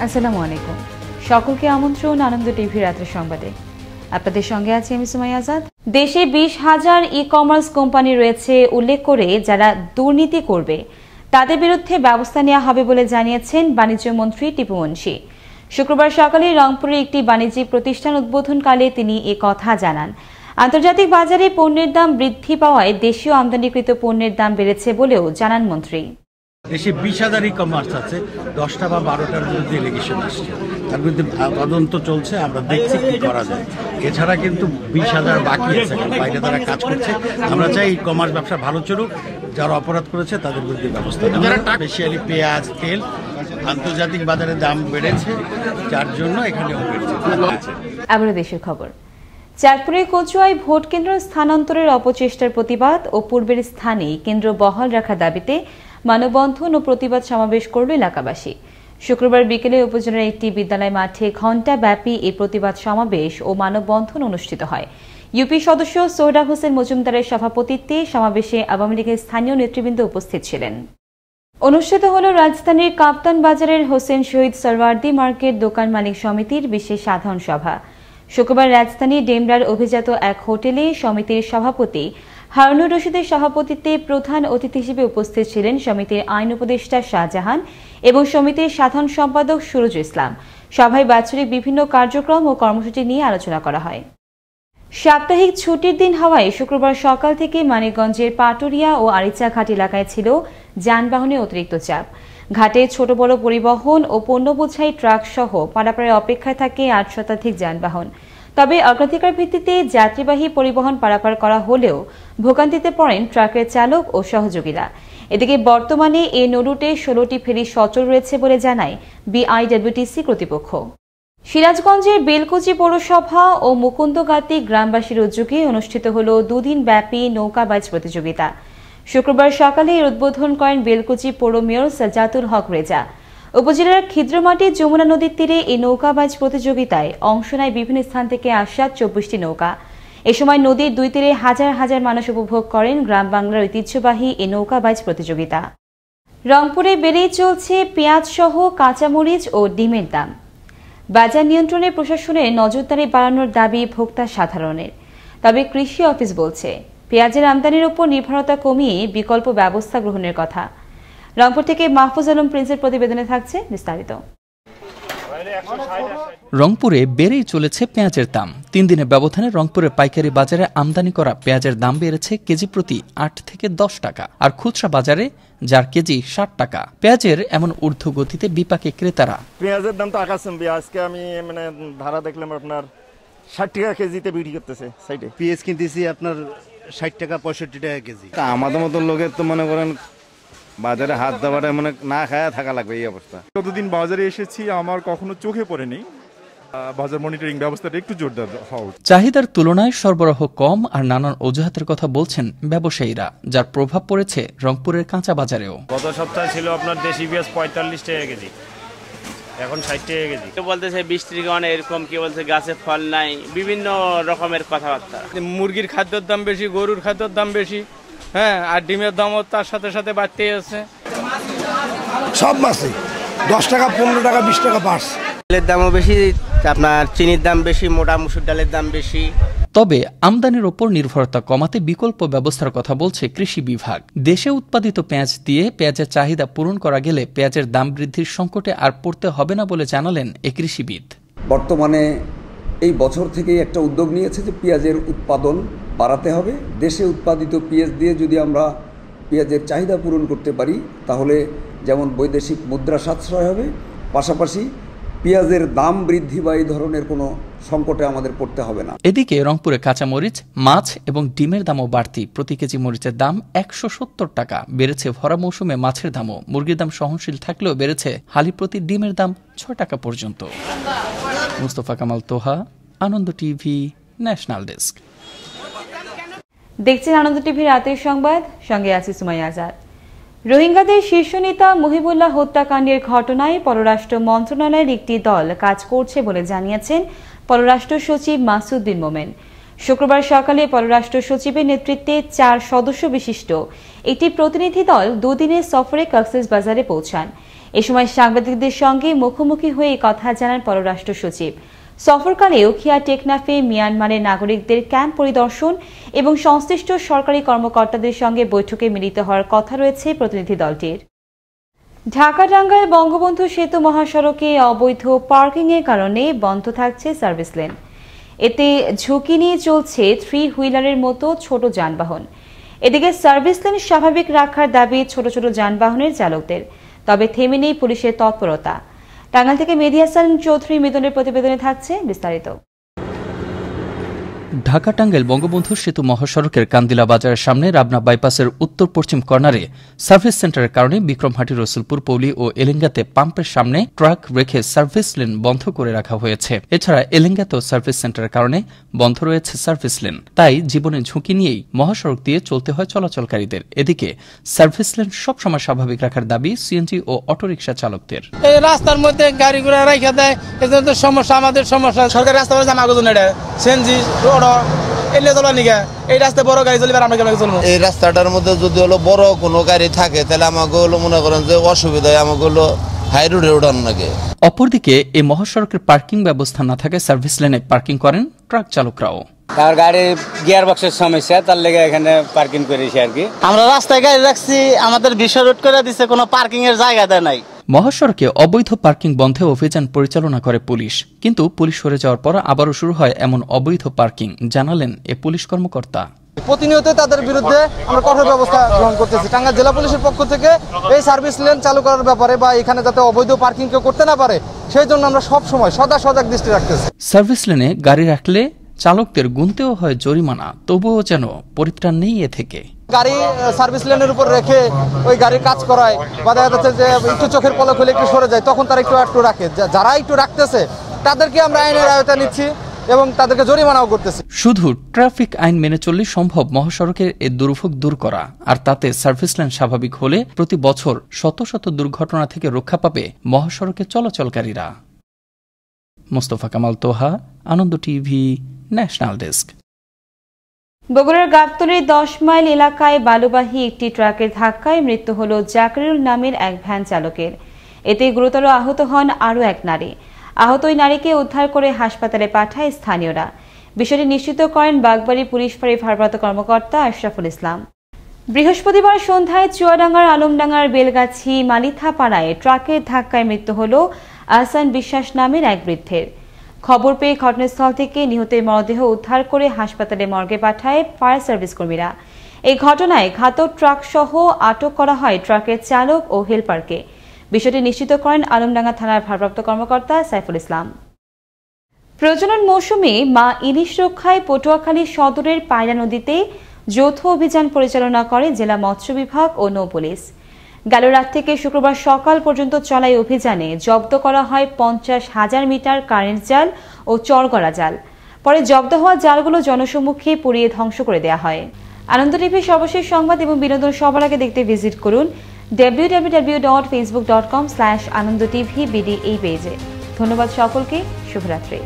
আসসালামু আলাইকুম। সকলকে আমন্ত্রণ আনন্দ টিভি রাতের সংবাদে। আপনাদের সঙ্গে আছি আমি সুমাইয়া আজাদ। দেশে 20,000 ই-কমার্স কোম্পানি রয়েছে উল্লেখ করে যারা দুর্নীতি করবে তাদের বিরুদ্ধে ব্যবস্থা নেওয়া হবে বলে জানিয়েছেন বাণিজ্য মন্ত্রী টিপু মুনশি। শুক্রবার সকালে রংপুরে একটি বাণিজ্যিক প্রতিষ্ঠান উদ্বোধনকালে তিনি এ কথা জানান। আন্তর্জাতিক বাজারে পণ্যের দাম বৃদ্ধি পাওয়ায় দেশীয় আমদানিকৃত পণ্যের দাম বেড়েছে বলেও জানান মন্ত্রী। দেশে 20,000 ই-কমার্স আছে, 10টা বা 12টার বিরুদ্ধে এলিগেশন আসছে, তার বিরুদ্ধে তদন্ত চলছে, আমরা দেখছি কি করা যায়। এছাড়া কিন্তু 20,000 বাকি আছে, বাইরে তারা কাজ করছে। আমরা চাই ই-কমার্স ব্যবসা ভালো চলুক, যারা অপরাধ করেছে তাদের বিরুদ্ধে ব্যবস্থা। স্পেশালি পেঁয়াজ, তেল আন্তর্জাতিক বাজারে দাম বেড়েছে, যার জন্য এখানেও বেড়েছে। আবার দেশের খবর। চাঁদপুরের কচুয়ায় ভোট কেন্দ্র স্থানান্তরের অপচেষ্টার প্রতিবাদ ও পূর্বের স্থানে কেন্দ্র বহাল রাখার দাবিতে মানববন্ধন ও প্রতিবাদ সমাবেশ করল এলাকাবাসী। শুক্রবার বিকেলে উপজেলার একটি বিদ্যালয় মাঠে ঘণ্টাব্যাপী এই প্রতিবাদ সমাবেশ ও মানববন্ধন অনুষ্ঠিত হয়। ইউপি সদস্য সোহরা হোসেন মজুমদারের সভাপতিত্বে সমাবেশে আওয়ামী লীগের স্থানীয় নেতৃবৃন্দ উপস্থিত ছিলেন। অনুষ্ঠিত হল রাজধানীর কাপ্তান বাজারের হোসেন শহীদ সরওয়ার্দী মার্কেট দোকান মালিক সমিতির বিশেষ সাধারণ সভা। শুক্রবার রাজধানীর ডেমরার অভিজাত এক হোটেলে সমিতির সভাপতি হারুনুর রশিদের সভাপতিত্বে প্রধান অতিথি হিসেবে উপস্থিত ছিলেন সমিতির আইন উপদেষ্টা শাহজাহান এবং সমিতির সাধারণ সম্পাদক সুরজ ইসলাম। সভায় বাৎসরিক বিভিন্ন কার্যক্রম ও কর্মসূচি নিয়ে আলোচনা করা হয়। সাপ্তাহিক ছুটির দিন হওয়ায় শুক্রবার সকাল থেকে মানিকগঞ্জের পাটুরিয়া ও আরিচা ঘাট এলাকায় ছিল যানবাহনের অতিরিক্ত চাপ। ঘাটে ছোট বড় পরিবহন ও পণ্য বোঝাই ট্রাক সহ পারাপারের অপেক্ষায় থাকে 8 শতাধিক যানবাহন। তবে অগ্রাধিকার ভিত্তিতে যাত্রীবাহী পরিবহন পারাপার করা হলেও ভোগান্তিতে পড়েন ট্রাকের চালক ও সহযোগীরা। এদিকে বর্তমানে এই নৌরুটে 16টি ফেরি সচল রয়েছে বলে জানায় বিআইডব্লিউটিসি কর্তৃপক্ষ। সিরাজগঞ্জের বেলকুচি পৌরসভা ও মুকুন্দগাতি গ্রামবাসীর উদ্যোগে অনুষ্ঠিত হল 2 দিন ব্যাপী নৌকাবাজ প্রতিযোগিতা। শুক্রবার সকালে এর উদ্বোধন করেন বেলকুচি পৌর মেয়র সাজ্জাতুল হক রেজা। উপজেলার ক্ষিদ্রমাটি যমুনা নদীর তীরে এই নৌকাবাজ প্রতিযোগিতায় অংশ নেয় বিভিন্ন স্থান থেকে আসা 24টি নৌকা। এ সময় নদীর 2 তীরে হাজার হাজার মানুষ উপভোগ করেন গ্রাম বাংলার ঐতিহ্যবাহী এই নৌকাবাজ প্রতিযোগিতা। রংপুরে বেড়েই চলছে পেঁয়াজ সহ কাঁচামরিচ ও ডিমের দাম। বাজার নিয়ন্ত্রণে প্রশাসনের নজরদারি বাড়ানোর দাবি ভোক্তা সাধারণের। তবে কৃষি অফিস বলছে পেঁয়াজের আমদানির উপর নির্ভরতা কমিয়ে বিকল্প ব্যবস্থা গ্রহণের কথা। রংপুর থেকে মাহফুজ আলম প্রিন্সের প্রতিবেদনে থাকছে বিস্তারিত। রংপুরে বেড়েই চলেছে পেঁয়াজের দাম। 3 দিনের ব্যবধানে রংপুরের পাইকারি বাজারে আমদানি করা পেঁয়াজের দাম বেড়েছে কেজি প্রতি 8 থেকে 10 টাকা, আর খুচরা বাজারে যার কেজি 60 টাকা। পেঁয়াজের এমন ঊর্ধ্বগতিতে বিপাকে ক্রেতারা। পেঁয়াজের দাম তো আকাশচুম্বী। আজকে আমি ধারা দেখলাম আপনার 60 টাকা কেজিতে বিক্রি করতেছে সাইডে। পেঁয়াজ কিনতেছি আপনার 60 টাকা 65 টাকা কেজি। আমাদের মতো লোকের তো মনে করেন বাজারে হাত দেওয়াটা মানে না খায়া থাকা লাগবে এই অবস্থা। যতদিন বাজারে এসেছি আমার কখনো চোখে পড়েনি। বাজার মনিটরিং ব্যবস্থাটা একটু জোরদার হওয়া উচিত। চাহিদার তুলনায় সরবরাহ কম আর নানান অজুহাতের কথা বলছেন ব্যবসায়ীরা, যার প্রভাব পড়েছে রংপুরের কাঁচা বাজারেও। গত সপ্তাহে ছিল আপনার দেশি পেঁয়াজ 45 টাকা কেজি, এখন 60 টাকা কেজি। কেউ বলতেছে বৃষ্টির কারণে এরকম, কেউ বলছে গাছে ফল নাই, বিভিন্ন রকমের কথাবার্তা। মুরগির খাদ্যের দাম বেশি, গরুর খাদ্যের দাম বেশি, হ্যাঁ, আর ডিমের দামও তার সাথে সাথে বাড়তেই আছে। সব মাসে 10 টাকা 15 টাকা 20 টাকা বাড়ছে। তেলের দামও বেশি, আপনার চিনির দাম বেশি, মোটা মুসুর ডালের দাম বেশি। তবে আমদানির ওপর নির্ভরতা কমাতে বিকল্প ব্যবস্থার কথা বলছে কৃষি বিভাগ। দেশে উৎপাদিত পেঁয়াজ দিয়ে পেঁয়াজের চাহিদা পূরণ করা গেলে পেঁয়াজের দাম বৃদ্ধির সংকটে আর পড়তে হবে না বলে জানালেন এ কৃষিবিদ। বর্তমানে এই বছর থেকেই একটা উদ্যোগ নিয়েছে যে পেঁয়াজের উৎপাদন বাড়াতে হবে। দেশে উৎপাদিত পেঁয়াজ দিয়ে যদি আমরা পেঁয়াজের চাহিদা পূরণ করতে পারি তাহলে যেমন বৈদেশিক মুদ্রা সাশ্রয় হবে, পাশাপাশি পেঁয়াজের দাম বৃদ্ধি বা এই ধরনের কোনো সংকটে আমাদের পড়তে হবে না। এদিকে রংপুরে কাঁচামরিচ, মাছ এবং ডিমের দামও বাড়তি। প্রতি কেজি মরিচের দাম 170 টাকা। বেড়েছে ভরা মৌসুমে মাছের দামও। মুরগির দাম সহনশীল থাকলেও বেড়েছে হালি প্রতি ডিমের দাম 6 টাকা পর্যন্ত। মুস্তফা কামাল তোহা, আনন্দ টিভি, ন্যাশনাল ডেস্ক। দেখছেন আনন্দ টিভি রাতের সংবাদ, সঙ্গে আছি সুমাইয়া আজাদ। রোহিঙ্গাদের শীর্ষ নেতা মুহিবুল্লাহ হত্যাকাণ্ডের ঘটনায় পররাষ্ট্র মন্ত্রণালয়ের একটি দল কাজ করছে বলে জানিয়েছেন পররাষ্ট্র সচিব মাসুদ বিন মোমেন। শুক্রবার সকালে পররাষ্ট্র সচিবের নেতৃত্বে 4 সদস্য বিশিষ্ট একটি প্রতিনিধি দল 2 দিনের সফরে কক্সবাজারে পৌঁছান। এ সময় সাংবাদিকদের সঙ্গে মুখোমুখি হয়ে কথা জানান পররাষ্ট্র সচিব। সফরকালে উখিয়া টেকনাফে মিয়ানমারের নাগরিকদের ক্যাম্প পরিদর্শন এবং সংশ্লিষ্ট সরকারি কর্মকর্তাদের সঙ্গে বৈঠকে মিলিত হওয়ার কথা রয়েছে প্রতিনিধি দলটির। ঢাকা-টাঙ্গাইল বঙ্গবন্ধু সেতু মহাসড়কে অবৈধ পার্কিংয়ের কারণে বন্ধ থাকছে সার্ভিস লেন। এতে ঝুঁকি নিয়ে চলছে 3 হুইলারের মতো ছোট যানবাহন। এদিকে সার্ভিস লেন স্বাভাবিক রাখার দাবি ছোট ছোট যানবাহনের চালকদের, তবে থেমে নেই পুলিশের তৎপরতা। টাঙ্গাইল থেকে মেহেদী হাসান চৌধুরী মিদনের প্রতিবেদনে থাকছে বিস্তারিত। ঢাকা টাঙ্গাইল বঙ্গবন্ধু সেতু মহাসড়কের কান্দিলা বাজারের সামনে রাবনা বাইপাসের উত্তর পশ্চিম কর্নারে সার্ভিস সেন্টারের কারণে বিক্রমহাটি, রসুলপুর, পৌলি ও এলেঙ্গাতে পাম্পের সামনে ট্রাক রেখে সার্ভিস লেন বন্ধ করে রাখা হয়েছে। এছাড়া এলেঙ্গাতেও সার্ভিস সেন্টারের কারণে বন্ধ রয়েছে সার্ভিস লেন। তাই জীবনের ঝুঁকি নিয়েই মহাসড়ক দিয়ে চলতে হয় চলাচলকারীদের। এদিকে সার্ভিস লেন সবসময় স্বাভাবিক রাখার দাবি সিএনজি ও অটোরিকশা চালকদের। এই রাস্তার মধ্যে গাড়ি ঘোড়া রাখা দেয়, এজন্য তো সমস্যা, আমাদের সমস্যা। সরকারি রাস্তা বলছে আমাকে জন্য এটা সিএনজি এই রাস্তায় বড় গাড়ি চলবে, আমরা কেমন চলবো? এই রাস্তাটার মধ্যে যদি হলো বড় কোনো গাড়ি থাকে তাহলে আমাকে হলো মনে করেন যে অসুবিধায় আমাকে হলো হাই রোডে ওঠানো লাগে। অপরদিকে এই মহাসড়কের পার্কিং ব্যবস্থা না থাকে সার্ভিস লেনে পার্কিং করেন ট্রাক চালকরাও। তার গাড়ির গিয়ার বক্সের সমস্যা, তার লেগে এখানে পার্কিং করেছি আর কি। আমরা রাস্তায় গাড়ি রাখছি, আমাদের বিশ্ব রোড করে দিচ্ছে, কোনো পার্কিং এর জায়গা দেয় নাই। মহাসড়কে অবৈধ পার্কিং বন্ধে অভিযান পরিচালনা করে পুলিশ, কিন্তু পুলিশ সরে যাওয়ার পর আবারও শুরু হয় এমন অবৈধ পার্কিং, জানালেন এ পুলিশ কর্মকর্তা। প্রতিনিয়ত তাদের বিরুদ্ধে আমরা কঠোর ব্যবস্থা গ্রহণ করতেছি। টাঙ্গাইল জেলা পুলিশের পক্ষ থেকে এই সার্ভিস লেন চালু করার ব্যাপারে বা এখানে যাতে অবৈধ পার্কিং কেউ করতে না পারে সেই জন্য আমরা সব সময় সজাগ দৃষ্টি রাখতেছি। সার্ভিস লেনে গাড়ি রাখলে চালকদের গুনতেও হয় জরিমানা, তবুও যেন পরিত্রাণ নেই এ থেকে। গাড়ি সার্ভিস লেনের উপর রেখে ওই গাড়ির কাজ করায় বা দেখা যাচ্ছে যে একটু চোখের পলক হলে একটু সরে যায়, তখন তারা একটু রাখে। যারা একটু রাখতেছে তাদেরকে আমরা আইনের আওতায় নিচ্ছি এবং তাদেরকে জরিমানাও করতেছি। শুধু ট্রাফিক আইন মেনে চললে সম্ভব মহাসড়কের এই দুর্ভোগ দূর করা, আর তাতে সার্ভিস লেন স্বাভাবিক হলে প্রতি বছর শত শত দুর্ঘটনা থেকে রক্ষা পাবে মহাসড়কে চলাচলকারীরা। মোস্তফা কামাল তোহা, আনন্দ টিভি, ন্যাশনাল ডেস্ক। বগুড়ার গাবতলীর 10 মাইল এলাকায় বালুবাহী একটি ট্রাকের ধাক্কায় মৃত্যু হল জাকরিউল নামের এক ভ্যান চালকের। এতে গুরুতর আহত হন আরও এক নারী। আহত ওই নারীকে উদ্ধার করে হাসপাতালে পাঠায় স্থানীয়রা। বিষয়টি নিশ্চিত করেন বাগবাড়ি পুলিশ ফাঁড়ির ভারপ্রাপ্ত কর্মকর্তা আশরাফুল ইসলাম। বৃহস্পতিবার সন্ধ্যায় চুয়াডাঙ্গার আলমডাঙ্গার বেলগাছি মালিথাপাড়ায় ট্রাকের ধাক্কায় মৃত্যু হল আহসান বিশ্বাস নামের এক বৃদ্ধের। খবর পেয়ে ঘটনাস্থল থেকে নিহতের মরদেহ উদ্ধার করে হাসপাতালে মর্গে পাঠায় ফায়ার সার্ভিস কর্মীরা। এই ঘটনায় ঘাতক ট্রাক সহ আটক করা হয় ট্রাকের চালক ও হেলপারকে। বিষয়টি নিশ্চিত করেন আলমডাঙ্গা থানার ভারপ্রাপ্ত কর্মকর্তা সাইফুল ইসলাম। প্রজনন মৌসুমে মা ইলিশ রক্ষায় পটুয়াখালী সদরের পায়রা নদীতে যৌথ অভিযান পরিচালনা করে জেলা মৎস্য বিভাগ ও নৌ পুলিশ। গেল রাত থেকে শুক্রবার সকাল পর্যন্ত চলা এই অভিযানে জব্দ করা হয় 50,000 মিটার কারেন্ট জাল ও চরগড়া জাল। পরে জব্দ হওয়া জালগুলো জনসম্মুখে পুড়িয়ে ধ্বংস করে দেওয়া হয়। আনন্দ টিভির সর্বশেষ সংবাদ এবং বিনোদন সবার আগে দেখতে ভিজিট করুন www.facebook.com/anandotv BD এই পেজে। ধন্যবাদ সকলকে, শুভরাত্রি।